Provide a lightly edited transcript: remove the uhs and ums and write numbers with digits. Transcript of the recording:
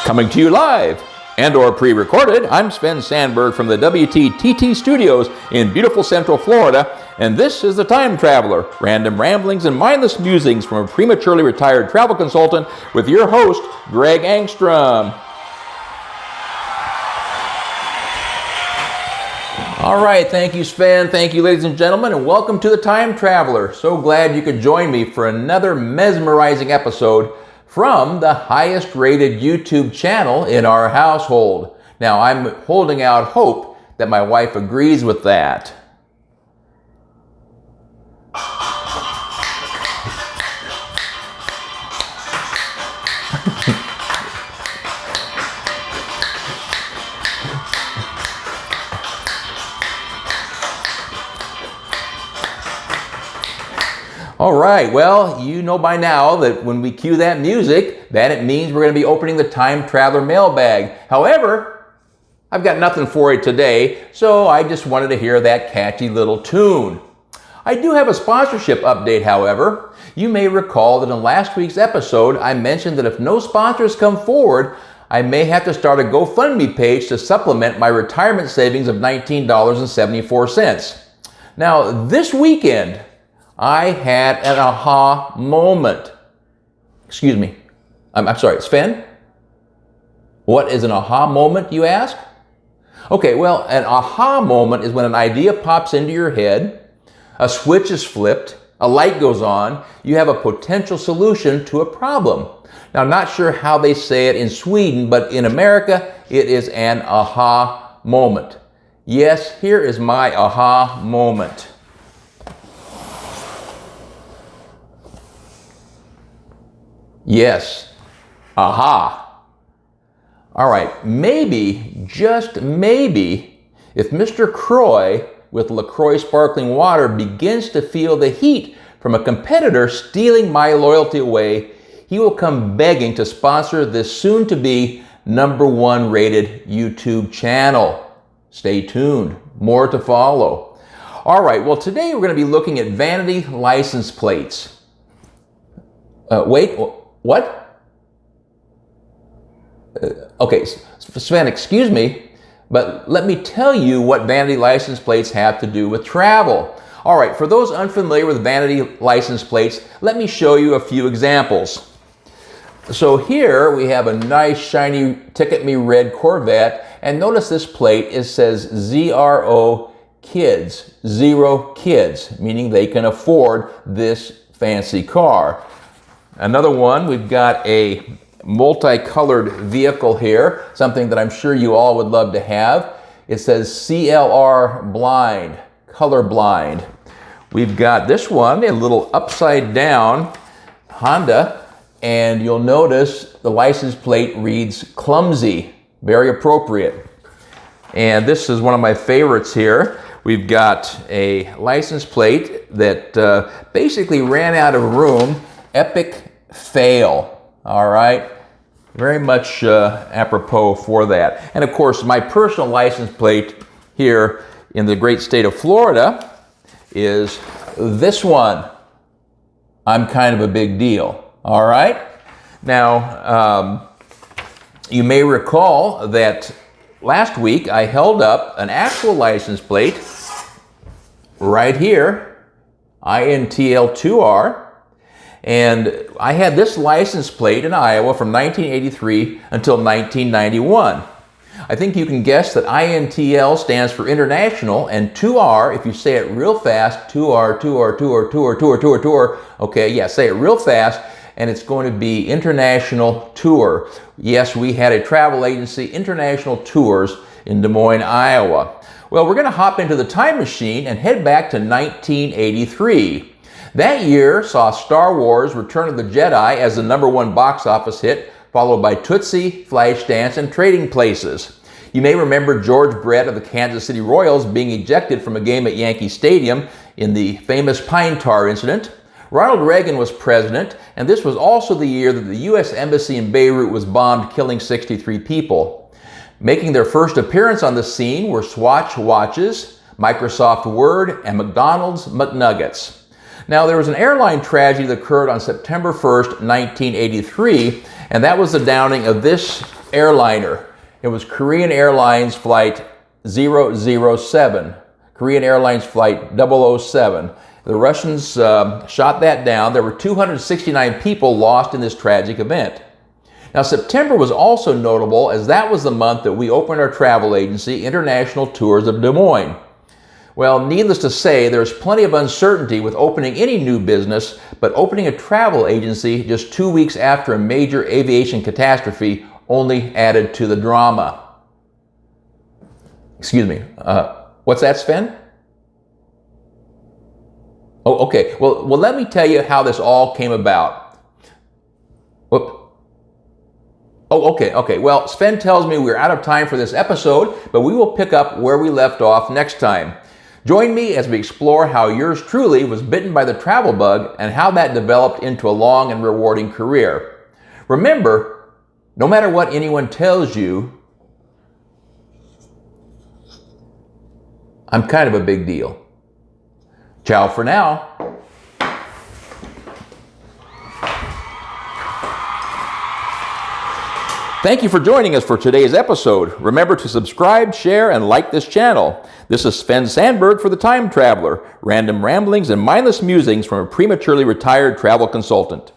Coming to you live and or pre-recorded, I'm Sven Sandberg from the WTTT studios in beautiful Central Florida, and this is The Time Traveler, random ramblings and mindless musings from a prematurely retired travel consultant with your host, Greg Angstrom. All right, thank you, Sven. Thank you, ladies and gentlemen, and welcome to The Time Traveler. So glad you could join me for another mesmerizing episode from the highest rated YouTube channel in our household. Now, I'm holding out hope that my wife agrees with that. All right, well, you know by now that when we cue that music, that it means we're going to be opening the Time Traveler mailbag. However, I've got nothing for you today, so I just wanted to hear that catchy little tune. I do have a sponsorship update, however. You may recall that in last week's episode, I mentioned that if no sponsors come forward, I may have to start a GoFundMe page to supplement my retirement savings of $19.74. Now, this weekend, I had an aha moment. Excuse me. I'm sorry, Sven? What is an aha moment, you ask? Okay, well, an aha moment is when an idea pops into your head, a switch is flipped, a light goes on, you have a potential solution to a problem. Now, I'm not sure how they say it in Sweden, but in America, it is an aha moment. Yes, here is my aha moment. Yes, aha. All right, maybe, just maybe, if Mr. Croy with LaCroix sparkling water begins to feel the heat from a competitor stealing my loyalty away, he will come begging to sponsor this soon-to-be #1 rated YouTube channel. Stay tuned, more to follow. All right, well, today we're going to be looking at vanity license plates. What? Okay, Sven, excuse me, but let me tell you what vanity license plates have to do with travel. All right, for those unfamiliar with vanity license plates, let me show you a few examples. So here we have a nice shiny Ticket Me red Corvette, and notice this plate, it says ZRO Kids, Zero Kids, meaning they can afford this fancy car. Another one, we've got a multicolored vehicle here, something that I'm sure you all would love to have. It says CLR Blind, colorblind. We've got this one, a little upside down Honda, and you'll notice the license plate reads clumsy, very appropriate. And this is one of my favorites here. We've got a license plate that basically ran out of room. Epic fail. All right, very much apropos for that. And of course, my personal license plate here in the great state of Florida is this one. I'm kind of a big deal. All right, now you may recall that last week I held up an actual license plate right here, INTL2R. And I had this license plate in Iowa from 1983 until 1991. I think you can guess that INTL stands for International, and 2R, if you say it real fast, 2R, 2R, 2R, 2R, 2R, 2R, 2R, okay, yeah, say it real fast, and it's going to be International Tour. Yes, we had a travel agency, International Tours, in Des Moines, Iowa. Well, we're going to hop into the time machine and head back to 1983. That year saw Star Wars Return of the Jedi as the #1 box office hit, followed by Tootsie, Flashdance, and Trading Places. You may remember George Brett of the Kansas City Royals being ejected from a game at Yankee Stadium in the famous pine tar incident. Ronald Reagan was president, and this was also the year that the U.S. Embassy in Beirut was bombed, killing 63 people. Making their first appearance on the scene were Swatch watches, Microsoft Word, and McDonald's McNuggets. Now, there was an airline tragedy that occurred on September 1st, 1983, and that was the downing of this airliner. It was Korean Airlines Flight 007, Korean Airlines Flight 007. The Russians shot that down. There were 269 people lost in this tragic event. Now, September was also notable as that was the month that we opened our travel agency, International Tours of Des Moines. Well, needless to say, there's plenty of uncertainty with opening any new business, but opening a travel agency just 2 weeks after a major aviation catastrophe only added to the drama. Excuse me. What's that, Sven? Oh, okay. Well, let me tell you how this all came about. Whoop. Oh, okay. Well, Sven tells me we're out of time for this episode, but we will pick up where we left off next time. Join me as we explore how yours truly was bitten by the travel bug and how that developed into a long and rewarding career. Remember, no matter what anyone tells you, I'm kind of a big deal. Ciao for now. Thank you for joining us for today's episode. Remember to subscribe, share, and like this channel. This is Sven Sandberg for The Time Traveler, random ramblings and mindless musings from a prematurely retired travel consultant.